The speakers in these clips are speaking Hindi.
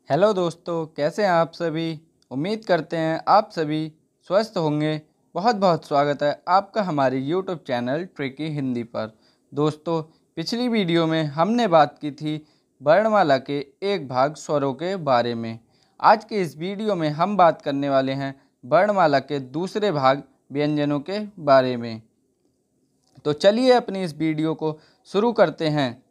हेलो दोस्तों, कैसे हैं आप सभी। उम्मीद करते हैं आप सभी स्वस्थ होंगे। बहुत बहुत स्वागत है आपका हमारे यूट्यूब चैनल ट्रिकी हिंदी पर। दोस्तों, पिछली वीडियो में हमने बात की थी वर्णमाला के एक भाग स्वरों के बारे में। आज के इस वीडियो में हम बात करने वाले हैं वर्णमाला के दूसरे भाग व्यंजनों के बारे में। तो चलिए अपनी इस वीडियो को शुरू करते हैं।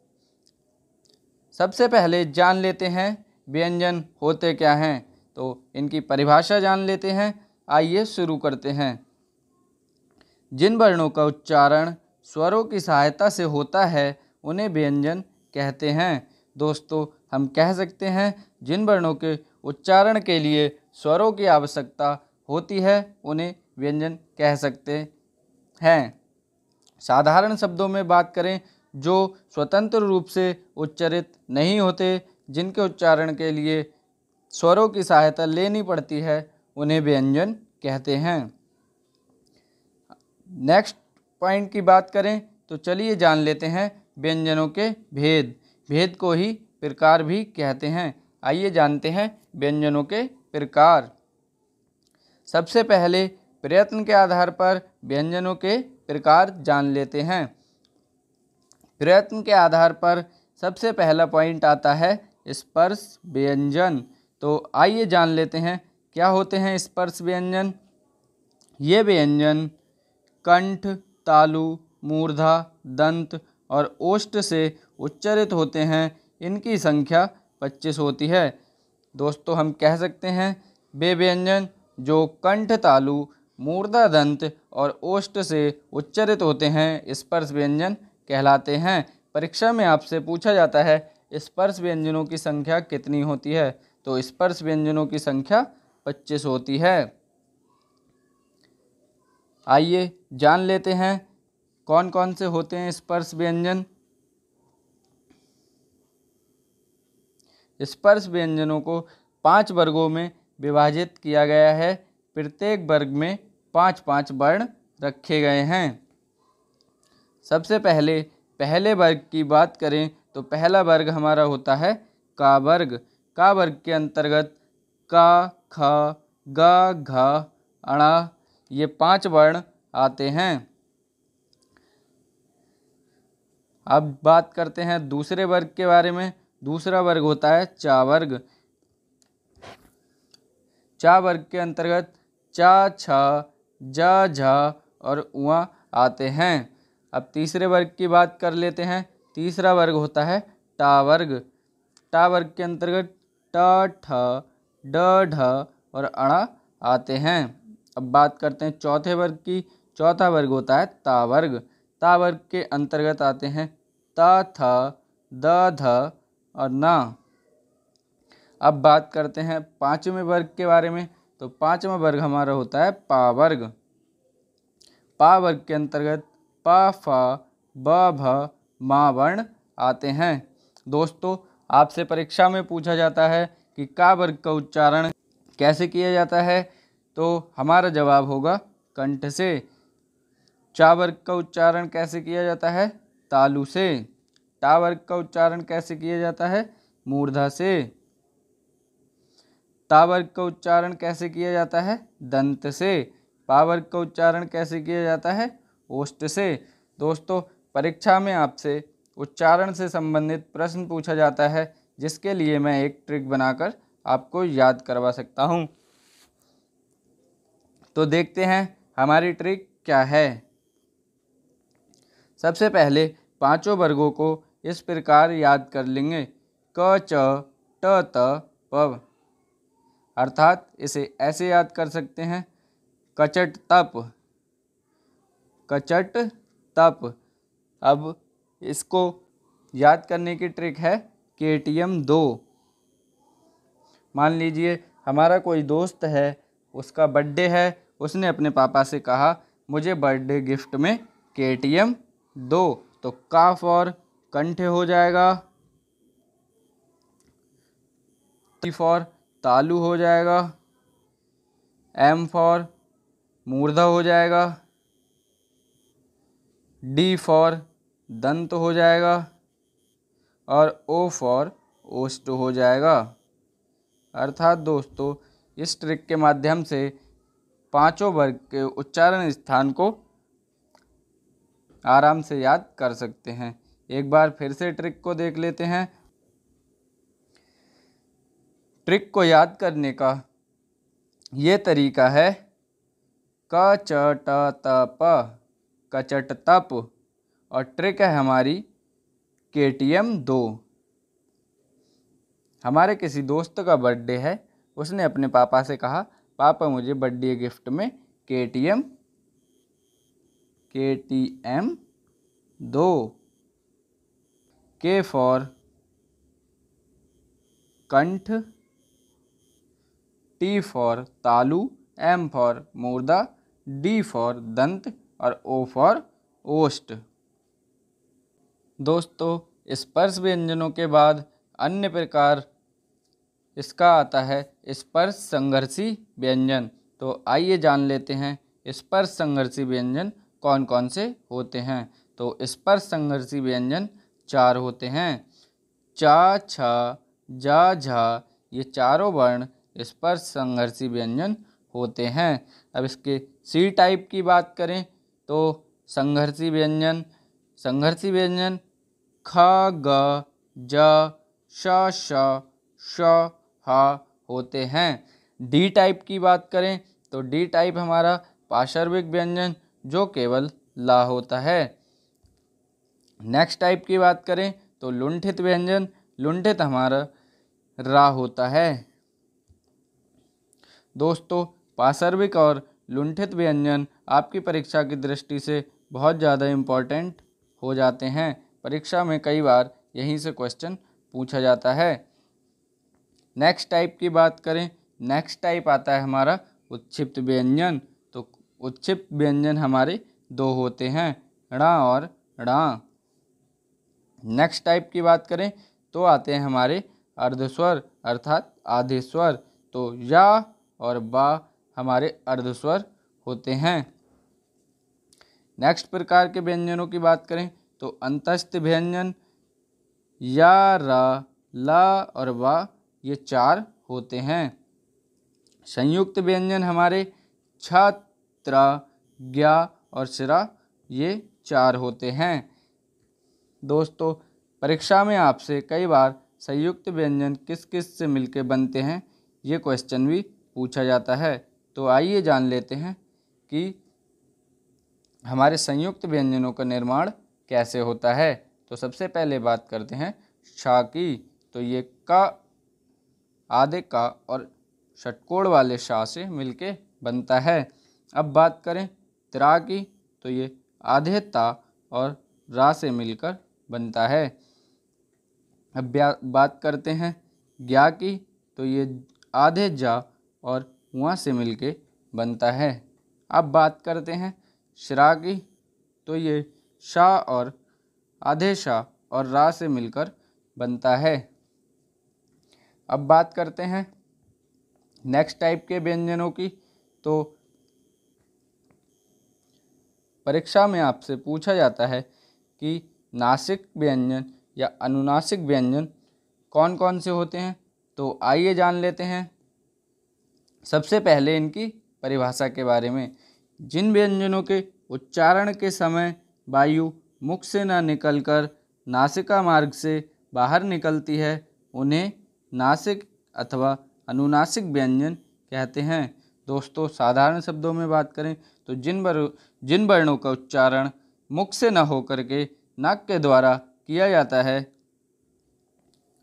सबसे पहले जान लेते हैं व्यंजन होते क्या हैं, तो इनकी परिभाषा जान लेते हैं। आइए शुरू करते हैं। जिन वर्णों का उच्चारण स्वरों की सहायता से होता है उन्हें व्यंजन कहते हैं। दोस्तों, हम कह सकते हैं जिन वर्णों के उच्चारण के लिए स्वरों की आवश्यकता होती है उन्हें व्यंजन कह सकते हैं। साधारण शब्दों में बात करें, जो स्वतंत्र रूप से उच्चारित नहीं होते, जिनके उच्चारण के लिए स्वरों की सहायता लेनी पड़ती है, उन्हें व्यंजन कहते हैं। नेक्स्ट पॉइंट की बात करें तो चलिए जान लेते हैं व्यंजनों के भेद। भेद को ही प्रकार भी कहते हैं। आइए जानते हैं व्यंजनों के प्रकार। सबसे पहले प्रयत्न के आधार पर व्यंजनों के प्रकार जान लेते हैं। प्रयत्न के आधार पर सबसे पहला पॉइंट आता है स्पर्श व्यंजन। तो आइए जान लेते हैं क्या होते हैं स्पर्श व्यंजन। ये व्यंजन कंठ, तालु, मूर्धा, दंत और ओष्ठ से उच्चारित होते हैं। इनकी संख्या 25 होती है। दोस्तों, हम कह सकते हैं वे व्यंजन जो कंठ, तालु, मूर्धा, दंत और ओष्ठ से उच्चारित होते हैं स्पर्श व्यंजन कहलाते हैं। परीक्षा में आपसे पूछा जाता है स्पर्श व्यंजनों की संख्या कितनी होती है, तो स्पर्श व्यंजनों की संख्या 25 होती है। आइए जान लेते हैं कौन कौन से होते हैं स्पर्श व्यंजन। स्पर्श व्यंजनों को 5 वर्गों में विभाजित किया गया है। प्रत्येक वर्ग में 5-5 वर्ण रखे गए हैं। सबसे पहले वर्ग की बात करें तो पहला वर्ग हमारा होता है का वर्ग। का वर्ग के अंतर्गत का, ख, ग, घ, अण ये 5 वर्ण आते हैं। अब बात करते हैं दूसरे वर्ग के बारे में। दूसरा वर्ग होता है चा वर्ग। चा वर्ग के अंतर्गत चा, छ, ज, झ और उआ आते हैं। अब तीसरे वर्ग की बात कर लेते हैं। तीसरा वर्ग होता है टा वर्ग। टा वर्ग के अंतर्गत ट, ठ, ड, ढ और अण आते हैं। अब बात करते हैं चौथे वर्ग की। चौथा वर्ग होता है ता वर्ग। ता वर्ग के अंतर्गत आते हैं त, थ, द, ध और न। अब बात करते हैं पांचवें वर्ग के बारे में। तो पांचवा वर्ग हमारा होता है पा वर्ग। पा वर्ग के अंतर्गत प, फ, ब, भ, मा वर्ण आते हैं। दोस्तों, आपसे परीक्षा में पूछा जाता है कि का वर्ग का उच्चारण कैसे किया जाता है, तो हमारा जवाब होगा कंठ से। चा वर्ग का उच्चारण कैसे किया जाता है, तालु से। टा वर्ग का उच्चारण कैसे किया जाता है, मूर्धा से। ता वर्ग का उच्चारण कैसे किया जाता है, दंत से। पा वर्ग का उच्चारण कैसे किया जाता है, ओष्ठ से। दोस्तों, परीक्षा में आपसे उच्चारण से संबंधित प्रश्न पूछा जाता है, जिसके लिए मैं एक ट्रिक बनाकर आपको याद करवा सकता हूं। तो देखते हैं हमारी ट्रिक क्या है। सबसे पहले पांचों वर्गों को इस प्रकार याद कर लेंगे। क, च, ट, त, प। अर्थात इसे ऐसे याद कर सकते हैं कचट तप, कचट तप। अब इसको याद करने की ट्रिक है KTM 2। मान लीजिए हमारा कोई दोस्त है, उसका बर्थडे है, उसने अपने पापा से कहा मुझे बर्थडे गिफ्ट में KTM 2। तो का फॉर कंठ हो जाएगा, टी फॉर तालु हो जाएगा, एम फॉर मूर्धा हो जाएगा, डी फॉर दंत हो जाएगा और ओ फॉर ओष्ठ हो जाएगा। अर्थात दोस्तों इस ट्रिक के माध्यम से पांचों वर्ग के उच्चारण स्थान को आराम से याद कर सकते हैं। एक बार फिर से ट्रिक को देख लेते हैं। ट्रिक को याद करने का ये तरीका है क च ट त प, कचट तप। और ट्रिक है हमारी KTM 2। हमारे किसी दोस्त का बर्थडे है, उसने अपने पापा से कहा पापा मुझे बर्थडे गिफ्ट में KTM 2। K फॉर कंठ, T फॉर तालु, M फॉर मुर्दा, D फॉर दंत और O फॉर ओष्ठ। दोस्तों स्पर्श व्यंजनों के बाद अन्य प्रकार इसका आता है स्पर्श संघर्षी व्यंजन। तो आइए जान लेते हैं स्पर्श संघर्षी व्यंजन कौन कौन से होते हैं। तो स्पर्श संघर्षी व्यंजन 4 होते हैं। चा, छा, जा, झा, ये चारों वर्ण स्पर्श संघर्षी व्यंजन होते हैं। अब इसके C टाइप की बात करें तो संघर्षी व्यंजन ख, ग, ज, श, श, हा होते हैं। D टाइप की बात करें तो D टाइप हमारा पार्श्विक व्यंजन जो केवल ला होता है। नेक्स्ट टाइप की बात करें तो लुंठित व्यंजन, लुंठित हमारा रा होता है। दोस्तों पार्श्विक और लुंठित व्यंजन आपकी परीक्षा की दृष्टि से बहुत ज़्यादा इम्पोर्टेंट हो जाते हैं। परीक्षा में कई बार यहीं से क्वेश्चन पूछा जाता है। नेक्स्ट टाइप की बात करें, नेक्स्ट टाइप आता है हमारा उत्क्षिप्त व्यंजन। तो उत्क्षिप्त व्यंजन हमारे 2 होते हैं, णा और णा। नेक्स्ट टाइप की बात करें तो आते हैं हमारे अर्धस्वर अर्थात आधे स्वर। तो या और बा हमारे अर्धस्वर होते हैं। नेक्स्ट प्रकार के व्यंजनों की बात करें तो अंतस्थ व्यंजन या, रा, ला और वा ये 4 होते हैं। संयुक्त व्यंजन हमारे छ, त्रा, ज्ञा और शिरा ये 4 होते हैं। दोस्तों परीक्षा में आपसे कई बार संयुक्त व्यंजन किस किस से मिलकर बनते हैं ये क्वेश्चन भी पूछा जाता है। तो आइए जान लेते हैं कि हमारे संयुक्त व्यंजनों का निर्माण कैसे होता है। तो सबसे पहले बात करते हैं शा की। तो ये का आधे का और षटकोण वाले शा से मिलके बनता है। अब बात करें त्रा की तो ये आधे ता और रा से मिलकर बनता है। अब बात करते हैं ज्ञा की तो ये आधे जा और वहाँ से मिलके बनता है। अब बात करते हैं श्रा की तो ये शा और आधे शा और रा से मिलकर बनता है। अब बात करते हैं नेक्स्ट टाइप के व्यंजनों की। तो परीक्षा में आपसे पूछा जाता है कि नासिक व्यंजन या अनुनासिक व्यंजन कौन कौन से होते हैं। तो आइए जान लेते हैं सबसे पहले इनकी परिभाषा के बारे में। जिन व्यंजनों के उच्चारण के समय वायु मुख से न निकलकर नासिका मार्ग से बाहर निकलती है उन्हें नासिक अथवा अनुनासिक व्यंजन कहते हैं। दोस्तों साधारण शब्दों में बात करें तो जिन वर्णों का उच्चारण मुख से न होकर के नाक के द्वारा किया जाता है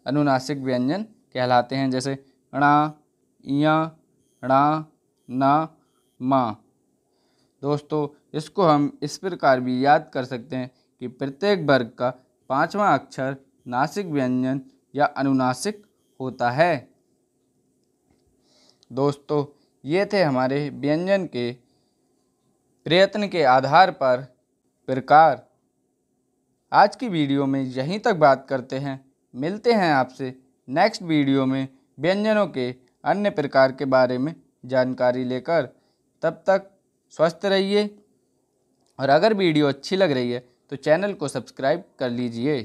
अनुनासिक व्यंजन कहलाते हैं। जैसे णा, इया, णा, ना, मा। दोस्तों इसको हम इस प्रकार भी याद कर सकते हैं कि प्रत्येक वर्ग का 5वां अक्षर नासिक व्यंजन या अनुनासिक होता है। दोस्तों ये थे हमारे व्यंजन के प्रयत्न के आधार पर प्रकार। आज की वीडियो में यहीं तक बात करते हैं। मिलते हैं आपसे नेक्स्ट वीडियो में व्यंजनों के अन्य प्रकार के बारे में जानकारी लेकर। तब तक स्वस्थ रहिए और अगर वीडियो अच्छी लग रही है तो चैनल को सब्सक्राइब कर लीजिए।